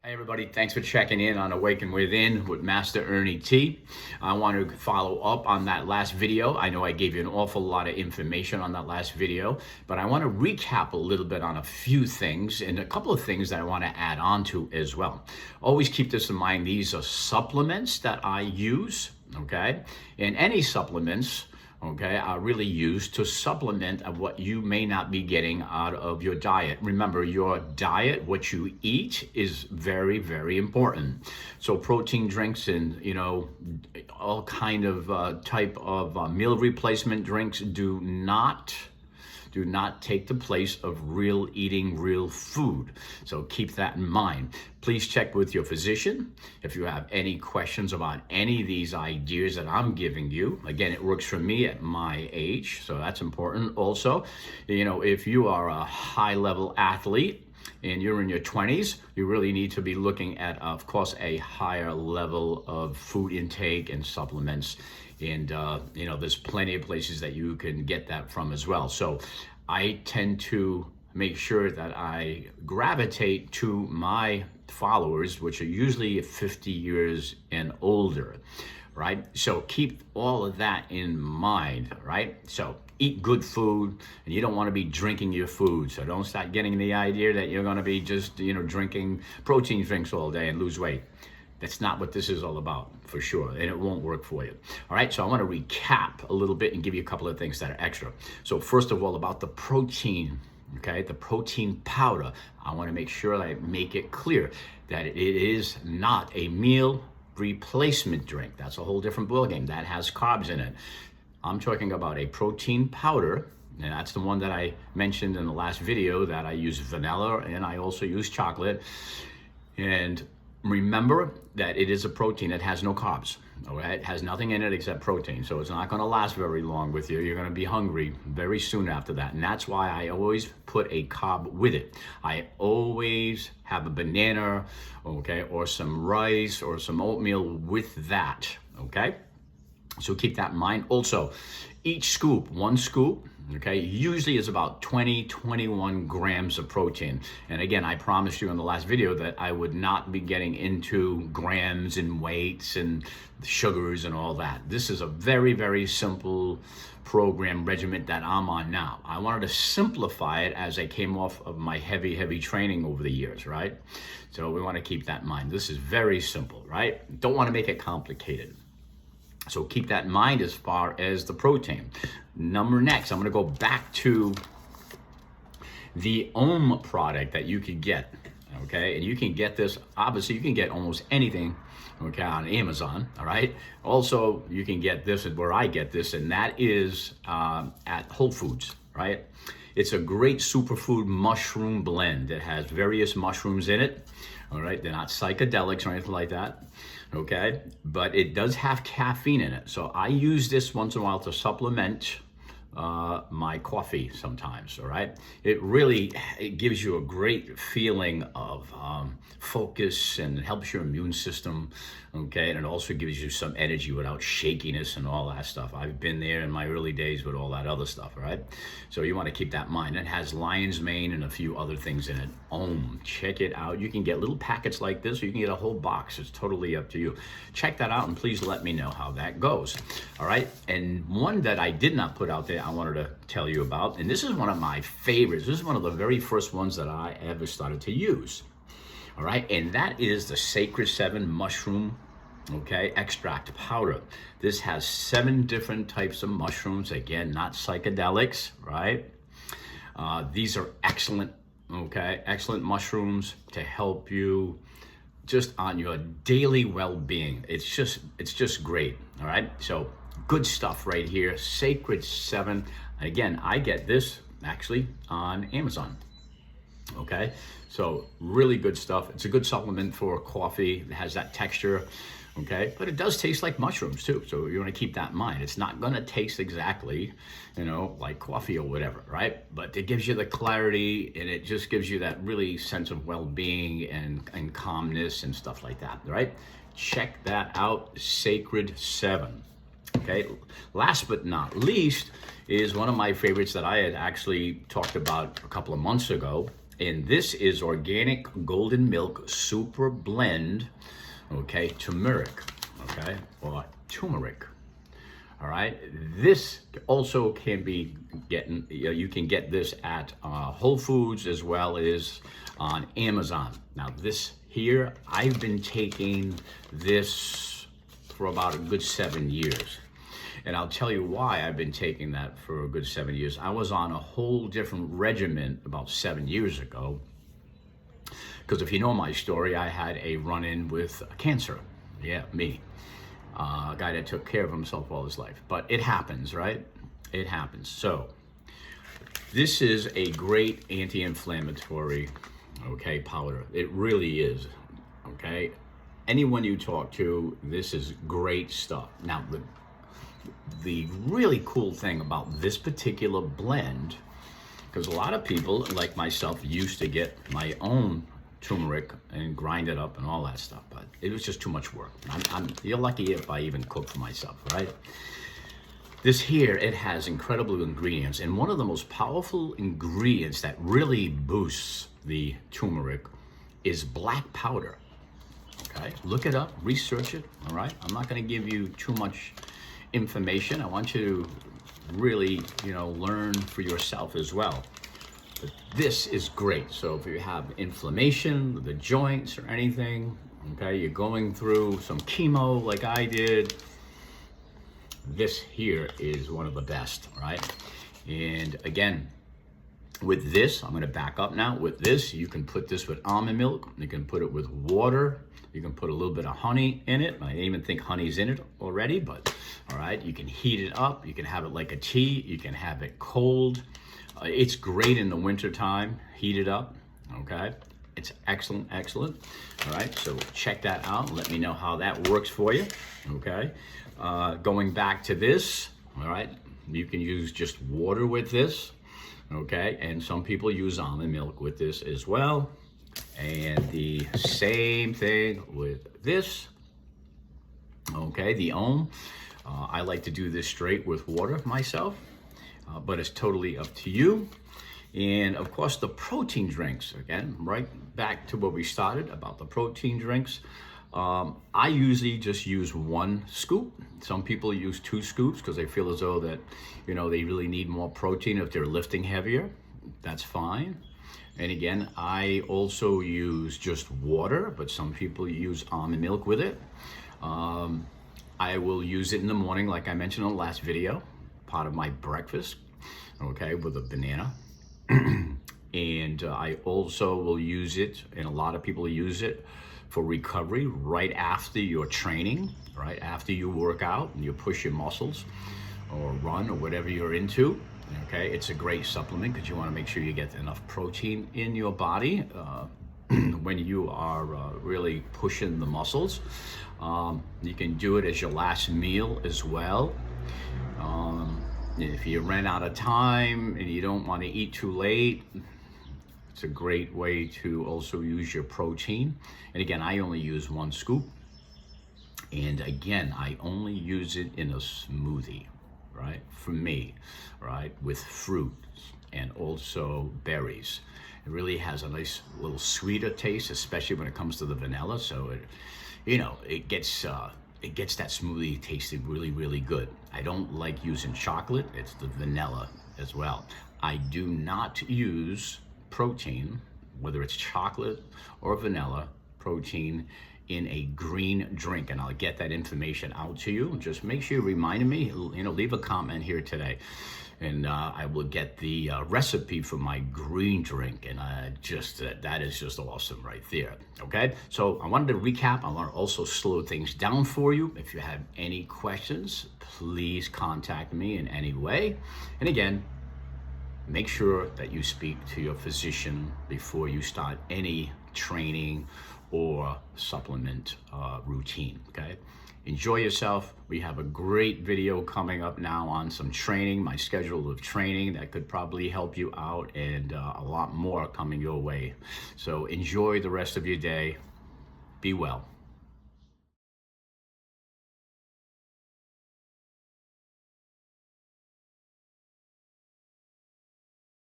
Hi everybody, thanks for checking in on Awaken Within with Master Ernie T. I want to follow up on that last video. I know I gave you an awful lot of information on that last video, but I want to recap a little bit on a few things and a couple of things that I want to add on to as well. Always keep this in mind, these are supplements that I use, okay? And any supplements, okay, are really used to supplement of what you may not be getting out of your diet. Remember, your diet, what you eat, is very, very important. So protein drinks and, all kind of type of meal replacement drinks do not take the place of real eating real food. So keep that in mind. Please check with your physician if you have any questions about any of these ideas that I'm giving you. Again, it works for me at my age, so that's important. Also, if you are a high-level athlete and you're in your 20s, you really need to be looking at, of course, a higher level of food intake and supplements. And, there's plenty of places that you can get that from as well. So I tend to make sure that I gravitate to my followers, which are usually 50 years and older, right? So keep all of that in mind, right? So eat good food, and you don't want to be drinking your food. So don't start getting the idea that you're going to be just, drinking protein drinks all day and lose weight. That's not what this is all about, for sure, and it won't work for you. All right, so I want to recap a little bit and give you a couple of things that are extra. So first of all, about the protein, okay, the protein powder. I want to make sure that I make it clear that it is not a meal replacement drink. That's a whole different ballgame. That has carbs in it. I'm talking about a protein powder, and that's the one that I mentioned in the last video, that I use vanilla and I also use chocolate. And remember that it is a protein that has no carbs. Okay? It has nothing in it except protein, so it's not going to last very long with you. You're going to be hungry very soon after that, and that's why I always put a carb with it. I always have a banana, okay, or some rice or some oatmeal with that, okay? So keep that in mind. Also, each scoop, one scoop, okay, usually is about 21 grams of protein. And again, I promised you in the last video that I would not be getting into grams and weights and sugars and all that. This is a very, very simple program regimen that I'm on now. I wanted to simplify it as I came off of my heavy training over the years, right? So we want to keep that in mind. This is very simple, right? Don't want to make it complicated. So keep that in mind as far as the protein. Next, I'm going to go back to the OM product that you can get, okay? And you can get this, obviously you can get almost anything, okay, on Amazon, all right? Also, you can get this where I get this, and that is at Whole Foods, right? It's a great superfood mushroom blend. It has various mushrooms in it, all right? They're not psychedelics or anything like that, okay? But it does have caffeine in it. So I use this once in a while to supplement my coffee sometimes, all right? It gives you a great feeling of focus and helps your immune system, okay? And it also gives you some energy without shakiness and all that stuff. I've been there in my early days with all that other stuff, all right? So you want to keep that in mind. It has lion's mane and a few other things in it. Check it out. You can get little packets like this, or you can get a whole box. It's totally up to you. Check that out, and please let me know how that goes, all right? And one that I did not put out there, I wanted to tell you about, and this is one of my favorites. This is one of the very first ones that I ever started to use, all right? And that is the Sacred 7 mushroom, okay, extract powder. This has 7 different types of mushrooms. Again, not psychedelics, right? These are excellent, okay, excellent mushrooms to help you just on your daily well-being. It's just great, all right? So good stuff right here, Sacred 7. Again, I get this actually on Amazon, okay? So really good stuff. It's a good supplement for coffee. It has that texture, okay? But it does taste like mushrooms too, so you want to keep that in mind. It's not going to taste exactly, like coffee or whatever, right? But it gives you the clarity, and it just gives you that really sense of well-being and calmness and stuff like that, right? Check that out, Sacred 7. Okay, last but not least is one of my favorites that I had actually talked about a couple of months ago, And this is organic golden milk super blend, okay, turmeric, okay, or turmeric. All right, this also can be getting, you can get this at Whole Foods as well as on Amazon. Now this here, I've been taking this for about a good 7 years. And I'll tell you why I've been taking that for a good 7 years. I was on a whole different regimen about 7 years ago. Because if you know my story, I had a run-in with cancer. Yeah, me. A guy that took care of himself all his life. But it happens, right? It happens. So this is a great anti-inflammatory, okay, powder. It really is, okay? Anyone you talk to, this is great stuff. Now, the really cool thing about this particular blend, because a lot of people, like myself, used to get my own turmeric and grind it up and all that stuff, but it was just too much work. You're lucky if I even cook for myself, right? This here, it has incredible ingredients, and one of the most powerful ingredients that really boosts the turmeric is black powder. Okay, look it up, research it. All right, I'm not going to give you too much information. I want you to really, learn for yourself as well. But this is great. So if you have inflammation, the joints or anything, okay, you're going through some chemo like I did, this here is one of the best, right? And again, with this, I'm gonna back up now. With this, you can put this with almond milk, you can put it with water, you can put a little bit of honey in it. I didn't even think honey's in it already, but all right, you can heat it up, you can have it like a tea, you can have it cold. It's great in the winter time, heat it up, okay? It's excellent, excellent. All right, so check that out. Let me know how that works for you, okay? Going back to this, all right, you can use just water with this, okay? And some people use almond milk with this as well. And the same thing with this, okay, the Om. I like to do this straight with water myself. But it's totally up to you. And of course, the protein drinks, again, right back to what we started about the protein drinks. I usually just use 1 scoop. Some people use 2 scoops because they feel as though that, they really need more protein if they're lifting heavier. That's fine. And again, I also use just water, but some people use almond milk with it. I will use it in the morning, like I mentioned in the last video, part of my breakfast, okay, with a banana. And I also will use it, and a lot of people use it for recovery right after your training, right after you work out and you push your muscles or run or whatever you're into. Okay, it's a great supplement because you want to make sure you get enough protein in your body when you are really pushing the muscles. You can do it as your last meal as well. If you ran out of time and you don't want to eat too late, it's a great way to also use your protein. And again, I only use 1 scoop. And again, I only use it in a smoothie, right? For me, right? With fruits and also berries. It really has a nice little sweeter taste, especially when it comes to the vanilla. So it gets that smoothie tasting really, really good. I don't like using chocolate. It's the vanilla as well. I do not use protein, whether it's chocolate or vanilla protein, in a green drink, and I'll get that information out to you. Just make sure you remind me, leave a comment here today, and I will get the recipe for my green drink, and that is just awesome right there, okay? So I wanted to recap. I want to also slow things down for you. If you have any questions, please contact me in any way. And again, make sure that you speak to your physician before you start any training or supplement routine, okay? Enjoy yourself. We have a great video coming up now on some training, my schedule of training that could probably help you out, and a lot more coming your way. So enjoy the rest of your day. Be well.